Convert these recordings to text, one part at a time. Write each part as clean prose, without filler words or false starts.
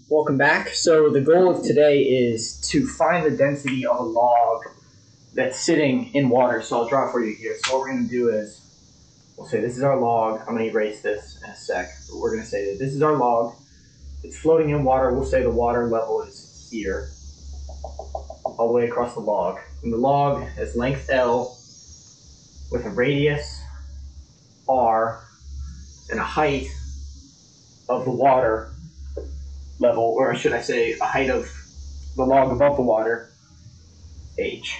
Welcome back. So the goal of today is to find the density of a log that's sitting in water. So I'll draw it for you here. So what we're going to do is, we'll say this is our log. I'm going to erase this in a sec. But we're going to say that this is our log. It's floating in water. We'll say the water level is here, all the way across the log. And the log has length L with a radius R and a height of the water level, or should I say a height of the log above the water, H.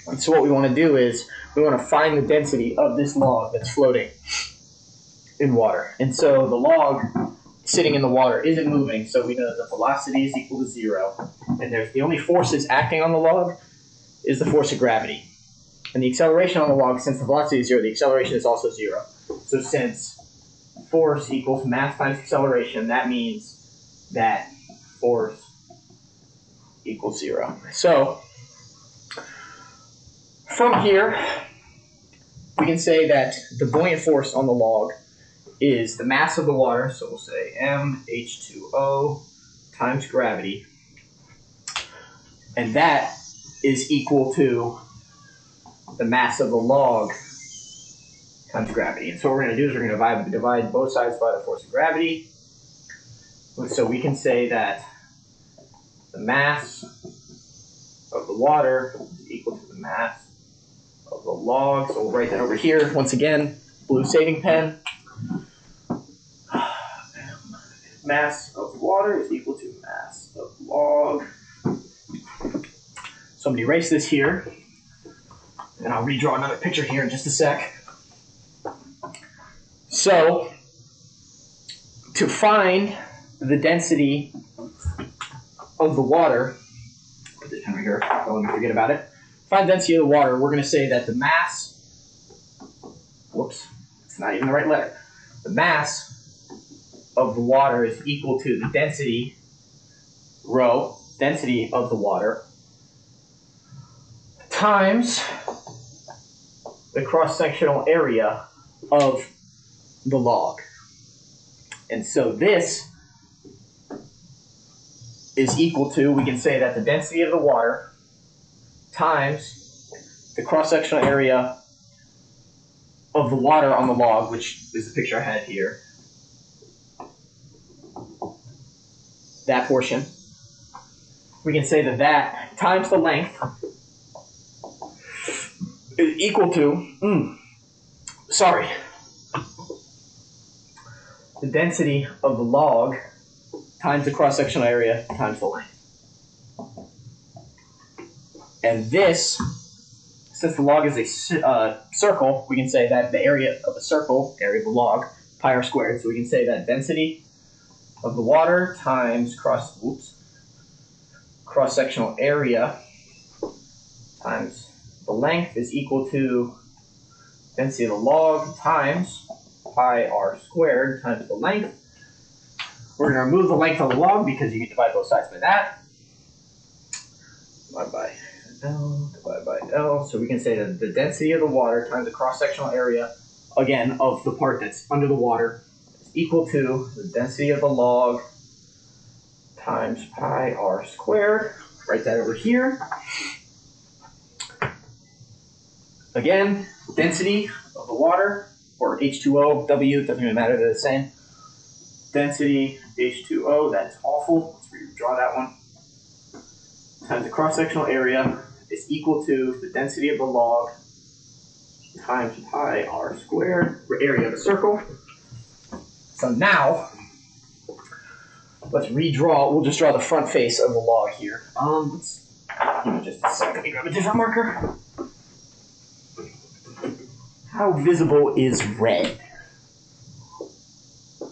And so what we want to do is we want to find the density of this log that's floating in water. And so the log sitting in the water isn't moving, so we know that the velocity is equal to 0. And there's the only forces acting on the log is the force of gravity. And the acceleration on the log, since the velocity is 0, the acceleration is also 0. So since force equals mass times acceleration, that means that force equals 0. So from here, we can say that the buoyant force on the log is the mass of the water, so we'll say mH2O times gravity, and that is equal to the mass of the log times gravity. And so what we're going to do is we're going to divide both sides by the force of gravity. So we can say that the mass of the water is equal to the mass of the log. So we'll write that over here. Once again, blue saving pen. Mass of water is equal to mass of log. So I'm going to erase this here. And I'll redraw another picture here in just a sec. So, to find the density of the water, put this pen right here, don't let me forget about it. Find the density of the water, we're going to say that the mass, whoops, it's not even the right letter. The mass of the water is equal to the density, rho, density of the water, times the cross-sectional area of the log. And so this is equal to, we can say that the density of the water times the cross-sectional area of the water on the log, which is the picture I had here, that portion. We can say that that times the length is equal to, the density of the log times the cross-sectional area times the length. And this, since the log is a circle, we can say that the area of a circle, area of the log, pi r squared. So we can say that density of the water times cross-sectional area times the length is equal to density of the log times pi r squared times the length. We're going to remove the length of the log because you can divide both sides by that. Divide by L, divide by L. So we can say that the density of the water times the cross-sectional area, again, of the part that's under the water, is equal to the density of the log times pi r squared. Write that over here. Again, density of the water, or H2O, W, doesn't even matter, they're the same. Density H2O, that's awful. Let's redraw that one. Times the cross-sectional area is equal to the density of the log times pi r squared, for area of a circle. So now, let's redraw, we'll just draw the front face of the log here. Give me just a second, let me grab a different marker. How visible is red?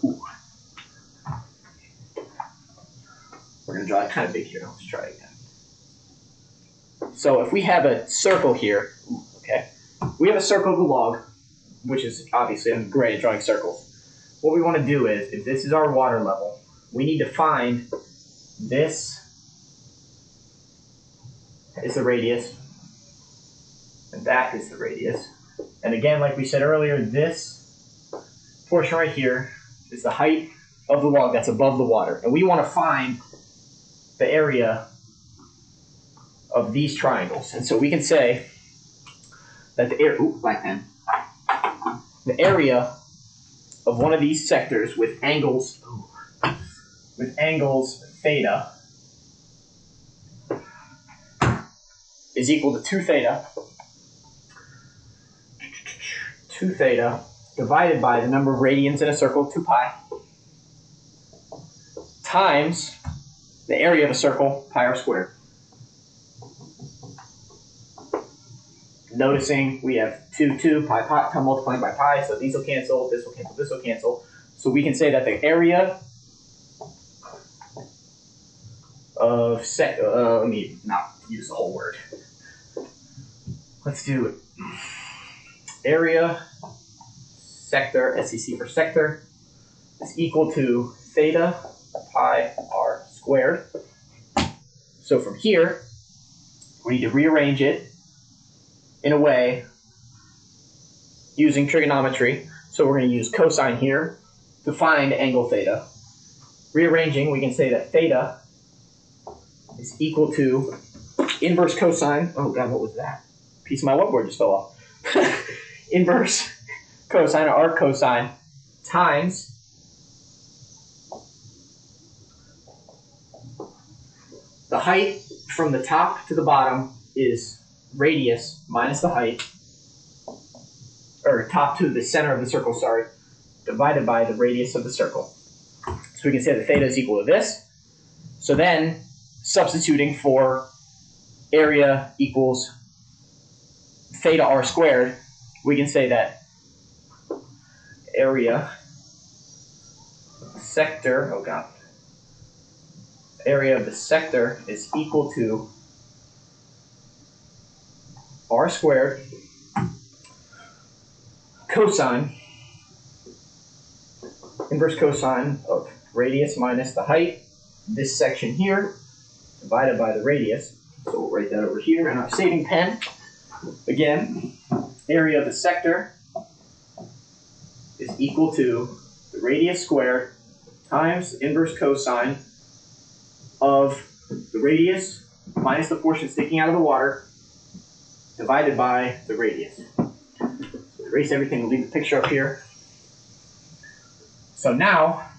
Ooh. We're going to draw it kind of big here. Let's try it again. So if we have a circle here, okay, we have a circle of the log, which is obviously, I'm great at drawing circles. What we want to do is, if this is our water level, we need to find this is the radius, and that is the radius. And again, like we said earlier, this portion right here is the height of the log that's above the water. And we want to find the area of these triangles. And so we can say that the area of one of these sectors with angles theta is equal to 2 theta. 2 theta divided by the number of radians in a circle, 2 pi, times the area of a circle, pi r squared. Noticing we have 2 pi multiplying by pi, so these will cancel, this will cancel, this will cancel. So we can say that the area of let me not use the whole word. Let's do it. Area sector, SEC for sector, is equal to theta pi r squared. So from here, we need to rearrange it in a way using trigonometry. So we're going to use cosine here to find angle theta. Rearranging, we can say that theta is equal to inverse cosine. Oh God, what was that? A piece of my whiteboard just fell off. Inverse cosine, or arc cosine, times the height from the top to the bottom is radius minus the height, or top to the center of the circle, sorry, divided by the radius of the circle. So we can say that theta is equal to this. So then, substituting for area equals theta r squared, we can say that area sector, area of the sector is equal to r squared cosine, inverse cosine of radius minus the height, this section here, divided by the radius. So we'll write that over here in our saving pen. Again, area of the sector is equal to the radius squared times inverse cosine of the radius minus the portion sticking out of the water divided by the radius. So erase everything and leave the picture up here. So now,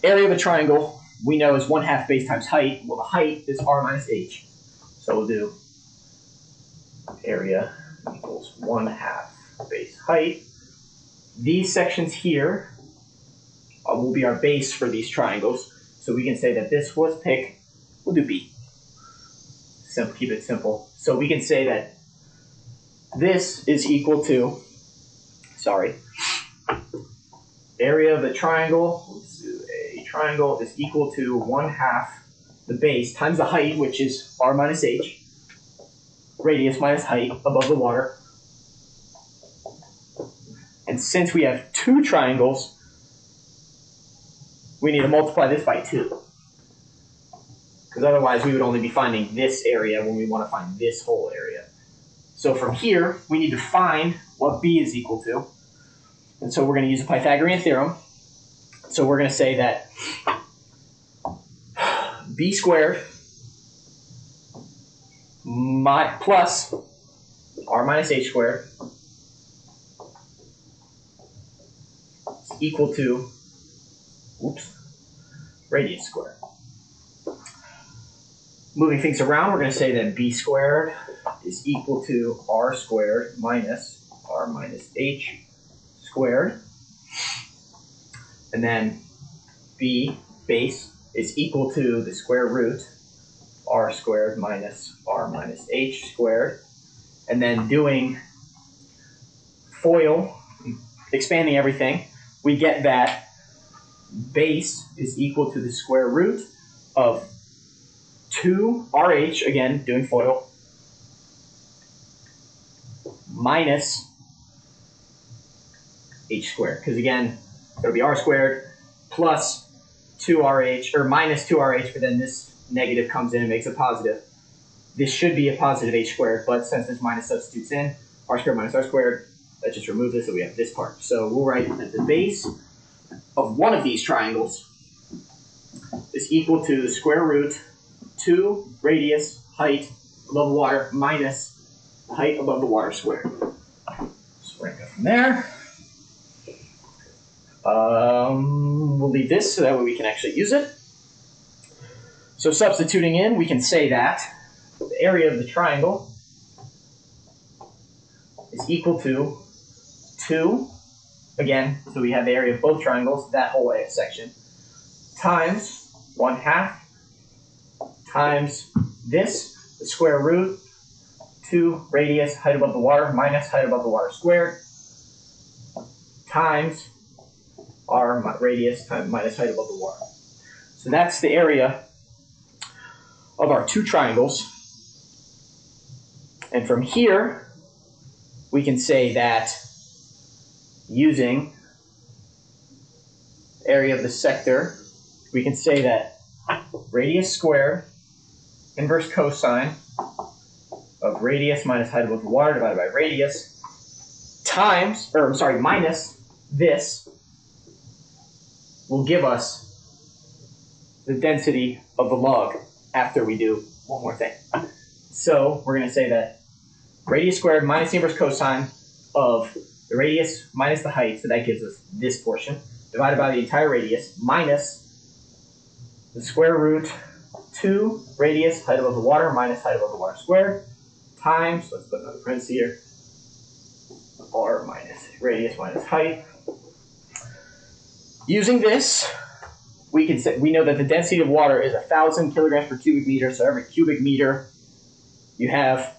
area of a triangle we know is 1/2 base times height. Well, the height is r minus h. So we'll do area equals 1/2 base height. These sections here will be our base for these triangles. So we can say that this was we'll do B. Simple, keep it simple. So we can say that this is equal to, area of the triangle, let's do a triangle, is equal to 1/2 the base times the height, which is r minus h, radius minus height above the water. And since we have 2 triangles, we need to multiply this by 2. Because otherwise we would only be finding this area when we want to find this whole area. So from here, we need to find what b is equal to. And so we're going to use the Pythagorean theorem. So we're going to say that b squared plus r minus h squared is equal to radius squared. Moving things around, we're going to say that b squared is equal to r squared minus r minus h squared. And then b base is equal to the square root r squared minus r minus h squared. And then doing FOIL, expanding everything, we get that base is equal to the square root of 2rh, again, doing FOIL, minus h squared. Because again, it'll be r squared plus 2rh, or minus 2rh, but then this negative comes in and makes a positive. This should be a positive h squared, but since this minus substitutes in, r squared minus r squared, let's just remove this so we have this part. So we'll write that the base of one of these triangles is equal to the square root 2 radius height above the water minus height above the water squared. So we're going to go from there. We'll leave this so that way we can actually use it. So substituting in, we can say that the area of the triangle is equal to 2, again, so we have the area of both triangles, that whole section, times 1/2 times this, the square root, 2 radius, height above the water, minus height above the water squared, times our radius times minus height above the water. So that's the area of our two triangles. And from here, we can say that using area of the sector, we can say that radius squared inverse cosine of radius minus height above the water divided by radius times, or I'm sorry, minus this will give us the density of the log after we do one more thing. So we're going to say that radius squared minus the inverse cosine of the radius minus the height, so that gives us this portion, divided by the entire radius, minus the square root 2 radius height above the water minus height above the water squared, times, let's put another parenthesis here, r minus radius minus height. Using this, we can say, we know that the density of water is 1,000 kilograms per cubic meter, so every cubic meter you have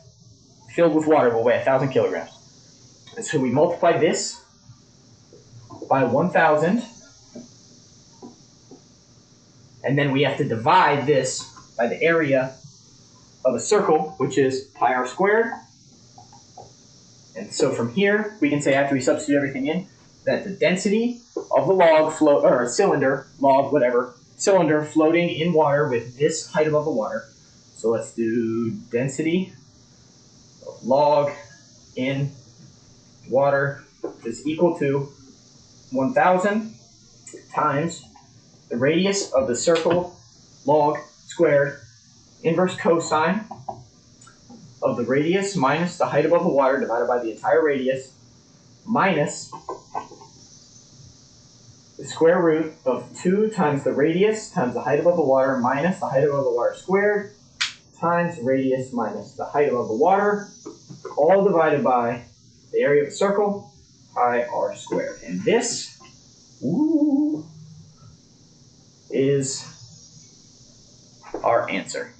filled with water will weigh 1,000 kilograms. And so we multiply this by 1,000, and then we have to divide this by the area of a circle, which is pi r squared. And so from here, we can say, after we substitute everything in, that the density of the log float, or cylinder, log, whatever, cylinder floating in water with this height above the water. So let's do density of log in water is equal to 1,000 times the radius of the circle, log squared, inverse cosine of the radius minus the height above the water divided by the entire radius, minus the square root of 2 times the radius times the height above the water minus the height above the water squared, times radius minus the height above the water, all divided by the area of the circle, pi r squared. And this is our answer.